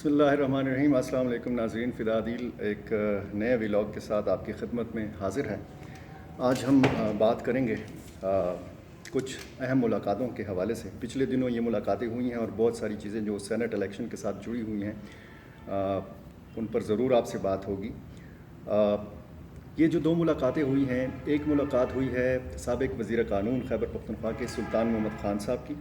بسم اللہ الرحمن الرحیم۔ السلام علیکم ناظرین، فدا دل ایک نئے ولاگ کے ساتھ آپ کی خدمت میں حاضر ہے۔ آج ہم بات کریں گے کچھ اہم ملاقاتوں کے حوالے سے۔ پچھلے دنوں یہ ملاقاتیں ہوئی ہیں اور بہت ساری چیزیں جو سینٹ الیکشن کے ساتھ جڑی ہوئی ہیں ان پر ضرور آپ سے بات ہوگی۔ یہ جو دو ملاقاتیں ہوئی ہیں، ایک ملاقات ہوئی ہے سابق وزیر قانون خیبر پختونخوا کے سلطان محمد خان صاحب کی،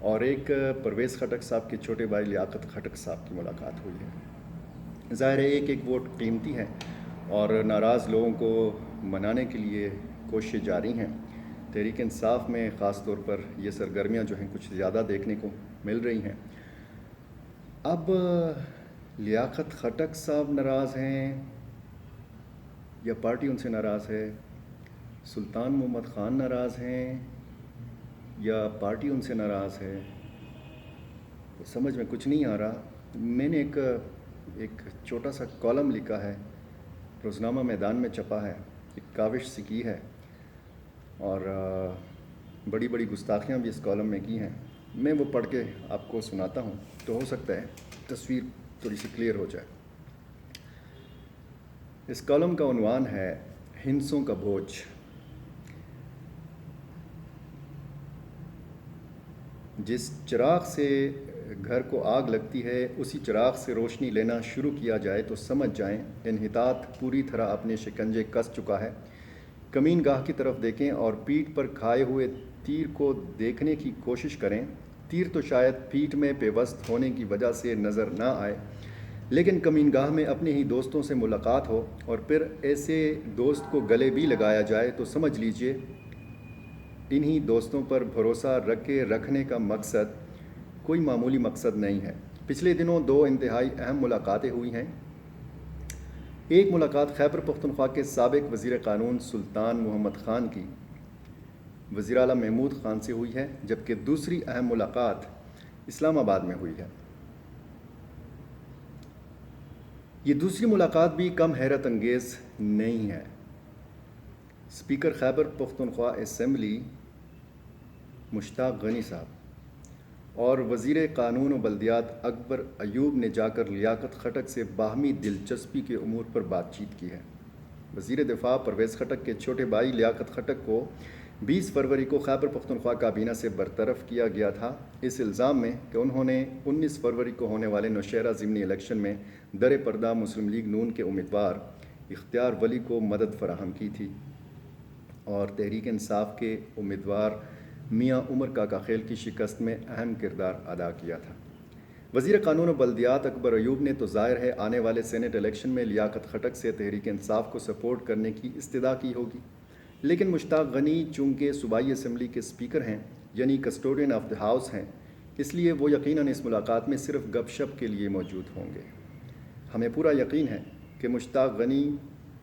اور ایک پرویز خٹک صاحب کے چھوٹے بھائی لیاقت خٹک صاحب کی ملاقات ہوئی ہے۔ ظاہر ہے ایک ووٹ قیمتی ہے اور ناراض لوگوں کو منانے کے لیے کوششیں جاری ہیں۔ تحریک انصاف میں خاص طور پر یہ سرگرمیاں جو ہیں کچھ زیادہ دیکھنے کو مل رہی ہیں۔ اب لیاقت خٹک صاحب ناراض ہیں یا پارٹی ان سے ناراض ہے، سلطان محمد خان ناراض ہیں یا پارٹی ان سے ناراض ہے، سمجھ میں کچھ نہیں آ رہا۔ میں نے ایک چھوٹا سا کالم لکھا ہے، روزنامہ میدان میں چھپا ہے، ایک کاوش سی کی ہے اور بڑی بڑی گستاخیاں بھی اس کالم میں کی ہیں۔ میں وہ پڑھ کے آپ کو سناتا ہوں تو ہو سکتا ہے تصویر تھوڑی سی کلیئر ہو جائے۔ اس کالم کا عنوان ہے ہندسوں کا بوجھ۔ جس چراغ سے گھر کو آگ لگتی ہے اسی چراغ سے روشنی لینا شروع کیا جائے تو سمجھ جائیں انحطاط پوری طرح اپنے شکنجے کس چکا ہے۔ کمین گاہ کی طرف دیکھیں اور پیٹھ پر کھائے ہوئے تیر کو دیکھنے کی کوشش کریں۔ تیر تو شاید پیٹھ میں پیوست ہونے کی وجہ سے نظر نہ آئے، لیکن کمین گاہ میں اپنے ہی دوستوں سے ملاقات ہو اور پھر ایسے دوست کو گلے بھی لگایا جائے تو سمجھ لیجئے انہی دوستوں پر بھروسہ رکھنے کا مقصد کوئی معمولی مقصد نہیں ہے۔ پچھلے دنوں دو انتہائی اہم ملاقاتیں ہوئی ہیں۔ ایک ملاقات خیبر پختونخوا کے سابق وزیر قانون سلطان محمد خان کی وزیر اعلیٰ محمود خان سے ہوئی ہے، جبکہ دوسری اہم ملاقات اسلام آباد میں ہوئی ہے۔ یہ دوسری ملاقات بھی کم حیرت انگیز نہیں ہے۔ اسپیکر خیبر پختونخوا اسمبلی مشتاق غنی صاحب اور وزیر قانون و بلدیات اکبر ایوب نے جا کر لیاقت خٹک سے باہمی دلچسپی کے امور پر بات چیت کی ہے۔ وزیر دفاع پرویز خٹک کے چھوٹے بھائی لیاقت خٹک کو 20 فروری کو خیبر پختونخوا کابینہ سے برطرف کیا گیا تھا، اس الزام میں کہ انہوں نے 19 فروری کو ہونے والے نوشہرہ ضمنی الیکشن میں در پردہ مسلم لیگ نون کے امیدوار اختیار ولی کو مدد فراہم کی تھی اور تحریک انصاف کے امیدوار میاں عمر کاکا خیل کی شکست میں اہم کردار ادا کیا تھا۔ وزیر قانون و بلدیات اکبر ایوب نے تو ظاہر ہے آنے والے سینٹ الیکشن میں لیاقت خٹک سے تحریک انصاف کو سپورٹ کرنے کی استدعا کی ہوگی، لیکن مشتاق غنی چونکہ صوبائی اسمبلی کے اسپیکر ہیں یعنی کسٹوڈین آف دی ہاؤس ہیں، اس لیے وہ یقیناً اس ملاقات میں صرف گپ شپ کے لیے موجود ہوں گے۔ ہمیں پورا یقین ہے کہ مشتاق غنی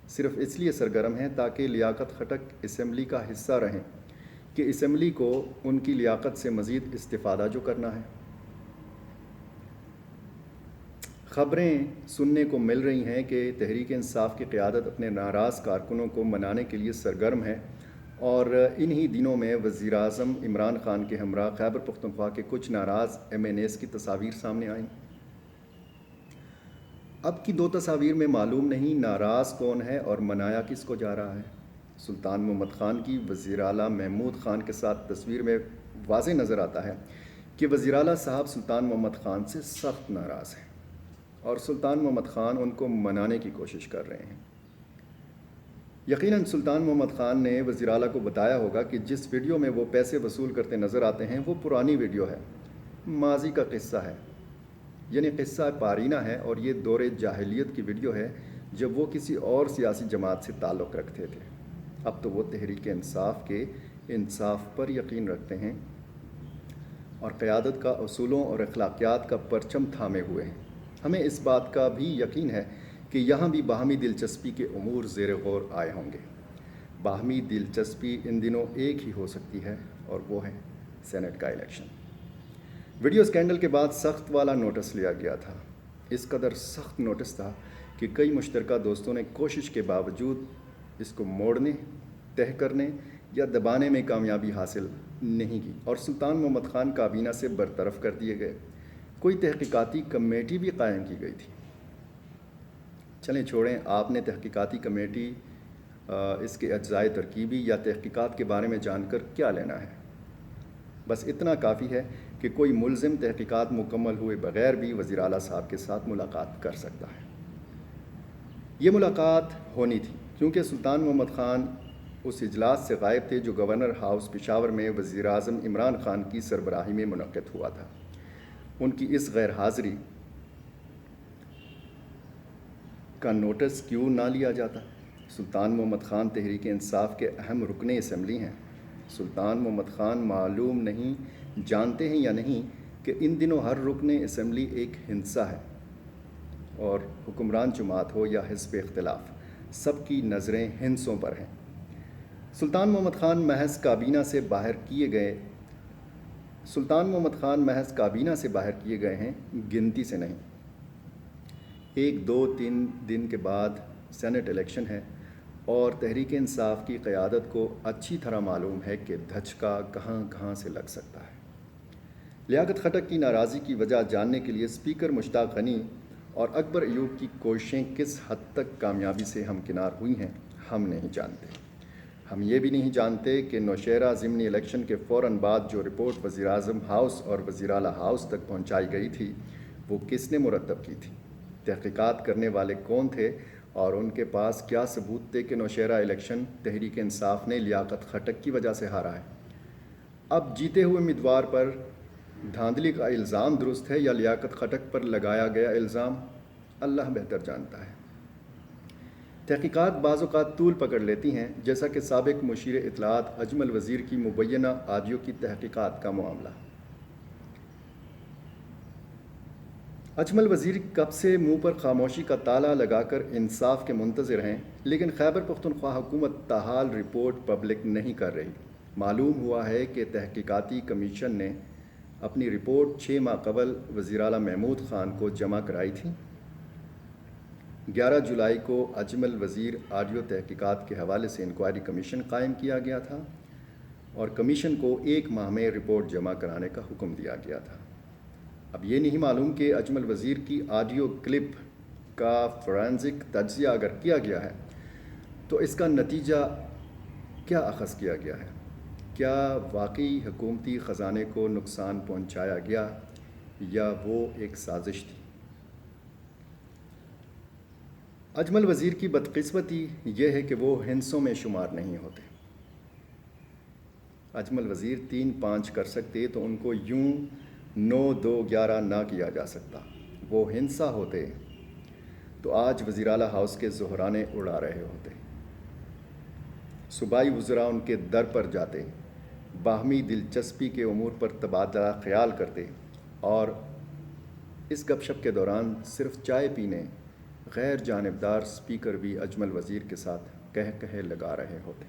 صرف اس لیے سرگرم ہیں تاکہ لیاقت خٹک اسمبلی کا حصہ رہیں کہ اسمبلی کو ان کی لیاقت سے مزید استفادہ جو کرنا ہے۔ خبریں سننے کو مل رہی ہیں کہ تحریک انصاف کی قیادت اپنے ناراض کارکنوں کو منانے کے لیے سرگرم ہے اور انہی دنوں میں وزیر اعظم عمران خان کے ہمراہ خیبر پختونخوا کے کچھ ناراض ایم این ایز کی تصاویر سامنے آئیں۔ اب کی دو تصاویر میں معلوم نہیں ناراض کون ہے اور منایا کس کو جا رہا ہے۔ سلطان محمد خان کی وزیر اعلیٰ محمود خان کے ساتھ تصویر میں واضح نظر آتا ہے کہ وزیر اعلیٰ صاحب سلطان محمد خان سے سخت ناراض ہیں اور سلطان محمد خان ان کو منانے کی کوشش کر رہے ہیں۔ یقیناً سلطان محمد خان نے وزیر اعلیٰ کو بتایا ہوگا کہ جس ویڈیو میں وہ پیسے وصول کرتے نظر آتے ہیں وہ پرانی ویڈیو ہے، ماضی کا قصہ ہے، یعنی قصہ پارینہ ہے، اور یہ دور جاہلیت کی ویڈیو ہے جب وہ کسی اور سیاسی جماعت سے تعلق رکھتے تھے۔ اب تو وہ تحریک انصاف کے انصاف پر یقین رکھتے ہیں اور قیادت کا اصولوں اور اخلاقیات کا پرچم تھامے ہوئے ہیں۔ ہمیں اس بات کا بھی یقین ہے کہ یہاں بھی باہمی دلچسپی کے امور زیر غور آئے ہوں گے۔ باہمی دلچسپی ان دنوں ایک ہی ہو سکتی ہے اور وہ ہے سینٹ کا الیکشن۔ ویڈیو اسکینڈل کے بعد سخت والا نوٹس لیا گیا تھا۔ اس قدر سخت نوٹس تھا کہ کئی مشترکہ دوستوں نے کوشش کے باوجود اس کو موڑنے، تہہ کرنے یا دبانے میں کامیابی حاصل نہیں کی اور سلطان محمد خان کابینہ سے برطرف کر دیے گئے۔ کوئی تحقیقاتی کمیٹی بھی قائم کی گئی تھی۔ چلیں چھوڑیں، آپ نے تحقیقاتی کمیٹی اس کے اجزائے ترکیبی یا تحقیقات کے بارے میں جان کر کیا لینا ہے؟ بس اتنا کافی ہے کہ کوئی ملزم تحقیقات مکمل ہوئے بغیر بھی وزیر اعلیٰ صاحب کے ساتھ ملاقات کر سکتا ہے۔ یہ ملاقات ہونی تھی کیونکہ سلطان محمد خان اس اجلاس سے غائب تھے جو گورنر ہاؤس پشاور میں وزیر اعظم عمران خان کی سربراہی میں منعقد ہوا تھا۔ ان کی اس غیر حاضری کا نوٹس کیوں نہ لیا جاتا؟ سلطان محمد خان تحریک انصاف کے اہم رکن اسمبلی ہیں۔ سلطان محمد خان معلوم نہیں جانتے ہیں یا نہیں کہ ان دنوں ہر رکن اسمبلی ایک ہنسا ہے، اور حکمران جماعت ہو یا حزب اختلاف، سب کی نظریں ہنسوں پر ہیں۔ سلطان محمد خان محض کابینہ سے باہر کیے گئے ہیں، گنتی سے نہیں۔ 1 2 3 دن کے بعد سینٹ الیکشن ہے اور تحریک انصاف کی قیادت کو اچھی طرح معلوم ہے کہ دھچکا کہاں کہاں سے لگ سکتا ہے۔ لیاقت خٹک کی ناراضی کی وجہ جاننے کے لیے اسپیکر مشتاق غنی اور اکبر ایوب کی کوششیں کس حد تک کامیابی سے ہمکنار ہوئی ہیں ہم نہیں جانتے۔ ہم یہ بھی نہیں جانتے کہ نوشہرہ ضمنی الیکشن کے فوراً بعد جو رپورٹ وزیر اعظم ہاؤس اور وزیر اعلیٰ ہاؤس تک پہنچائی گئی تھی وہ کس نے مرتب کی تھی؟ تحقیقات کرنے والے کون تھے اور ان کے پاس کیا ثبوت تھے کہ نوشہرہ الیکشن تحریک انصاف نے لیاقت خٹک کی وجہ سے ہارا ہے؟ اب جیتے ہوئے امیدوار پر دھاندلی کا الزام درست ہے یا لیاقت خٹک پر لگایا گیا الزام؟ اللہ بہتر جانتا ہے۔ تحقیقات بعض اوقات طول پکڑ لیتی ہیں، جیسا کہ سابق مشیر اطلاعات اجمل وزیر کی مبینہ آڈیو کی تحقیقات کا معاملہ۔ اجمل وزیر کب سے منہ پر خاموشی کا تالا لگا کر انصاف کے منتظر ہیں، لیکن خیبر پختونخوا حکومت تاحال رپورٹ پبلک نہیں کر رہی۔ معلوم ہوا ہے کہ تحقیقاتی کمیشن نے اپنی رپورٹ 6 ماہ قبل وزیر اعلیٰ محمود خان کو جمع کرائی تھی۔ 11 جولائی کو اجمل وزیر آڈیو تحقیقات کے حوالے سے انکوائری کمیشن قائم کیا گیا تھا اور کمیشن کو 1 ماہ میں رپورٹ جمع کرانے کا حکم دیا گیا تھا۔ اب یہ نہیں معلوم کہ اجمل وزیر کی آڈیو کلپ کا فورینزک تجزیہ اگر کیا گیا ہے تو اس کا نتیجہ کیا اخذ کیا گیا ہے؟ کیا واقعی حکومتی خزانے کو نقصان پہنچایا گیا یا وہ ایک سازش تھی؟ اجمل وزیر کی بدقسمتی یہ ہے کہ وہ ہنسوں میں شمار نہیں ہوتے۔ اجمل وزیر 3-5 کر سکتے تو ان کو یوں 9-2-11 نہ کیا جا سکتا۔ وہ ہنسا ہوتے تو آج وزیر اعلیٰ ہاؤس کے زہرانے اڑا رہے ہوتے، صوبائی وزراء ان کے در پر جاتے، باہمی دلچسپی کے امور پر تبادلہ خیال کرتے اور اس گپ شپ کے دوران صرف چائے پینے غیر جانبدار اسپیکر بھی اجمل وزیر کے ساتھ کہہ لگا رہے ہوتے۔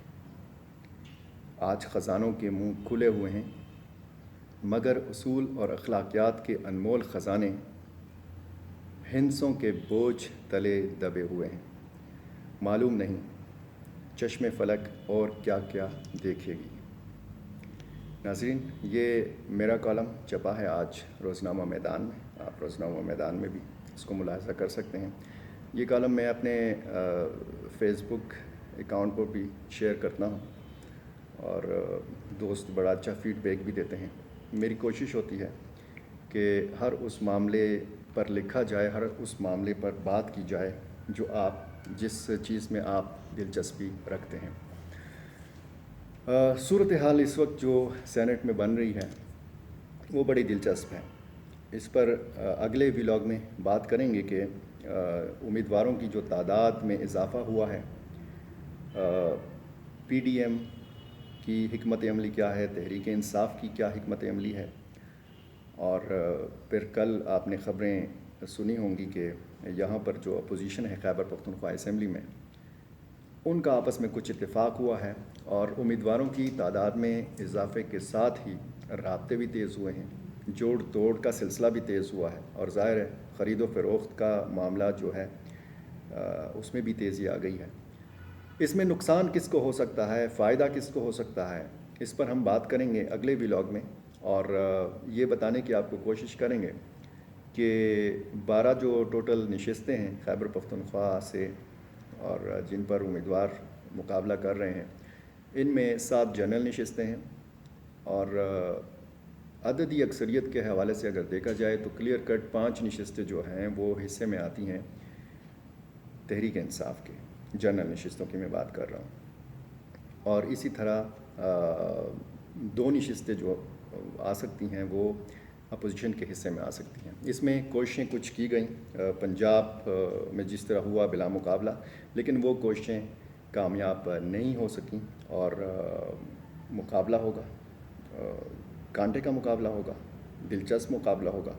آج خزانوں کے منہ کھلے ہوئے ہیں، مگر اصول اور اخلاقیات کے انمول خزانے ہنسوں کے بوجھ تلے دبے ہوئے ہیں۔ معلوم نہیں چشم فلک اور کیا کیا دیکھے گی۔ ناظرین، یہ میرا کالم چھپا ہے آج روزنامہ میدان میں۔ آپ روزنامہ میدان میں بھی اس کو ملاحظہ کر سکتے ہیں۔ یہ کالم میں اپنے فیس بک اکاؤنٹ پر بھی شیئر کرتا ہوں اور دوست بڑا اچھا فیڈ بیک بھی دیتے ہیں۔ میری کوشش ہوتی ہے کہ ہر اس معاملے پر لکھا جائے، ہر اس معاملے پر بات کی جائے جس چیز میں آپ دلچسپی رکھتے ہیں۔ صورتحال اس وقت جو سینٹ میں بن رہی ہے وہ بڑی دلچسپ ہے۔ اس پر اگلے ولاگ میں بات کریں گے کہ امیدواروں کی جو تعداد میں اضافہ ہوا ہے، پی ڈی ایم کی حکمت عملی کیا ہے، تحریک انصاف کی کیا حکمت عملی ہے، اور پھر کل آپ نے خبریں سنی ہوں گی کہ یہاں پر جو اپوزیشن ہے خیبر پختونخوا اسمبلی میں، ان کا آپس میں کچھ اتفاق ہوا ہے اور امیدواروں کی تعداد میں اضافے کے ساتھ ہی رابطے بھی تیز ہوئے ہیں، جوڑ توڑ کا سلسلہ بھی تیز ہوا ہے، اور ظاہر ہے خرید و فروخت کا معاملہ جو ہے اس میں بھی تیزی آ گئی ہے۔ اس میں نقصان کس کو ہو سکتا ہے، فائدہ کس کو ہو سکتا ہے، اس پر ہم بات کریں گے اگلے ولاگ میں، اور یہ بتانے کی آپ کو کوشش کریں گے کہ 12 جو ٹوٹل نشستیں ہیں خیبر پختونخوا سے اور جن پر امیدوار مقابلہ کر رہے ہیں، ان میں 7 جنرل نشستیں ہیں، اور عددی اکثریت کے حوالے سے اگر دیکھا جائے تو کلیئر کٹ 5 نشستیں جو ہیں وہ حصے میں آتی ہیں تحریک انصاف کے، جنرل نشستوں کی میں بات کر رہا ہوں، اور اسی طرح 2 نشستیں جو آ سکتی ہیں وہ اپوزیشن کے حصے میں آ سکتی ہیں۔ اس میں کوششیں کچھ کی گئیں پنجاب میں جس طرح ہوا بلا مقابلہ، لیکن وہ کوششیں کامیاب نہیں ہو سکیں، اور مقابلہ ہوگا، کانٹے کا مقابلہ ہوگا، دلچسپ مقابلہ ہوگا،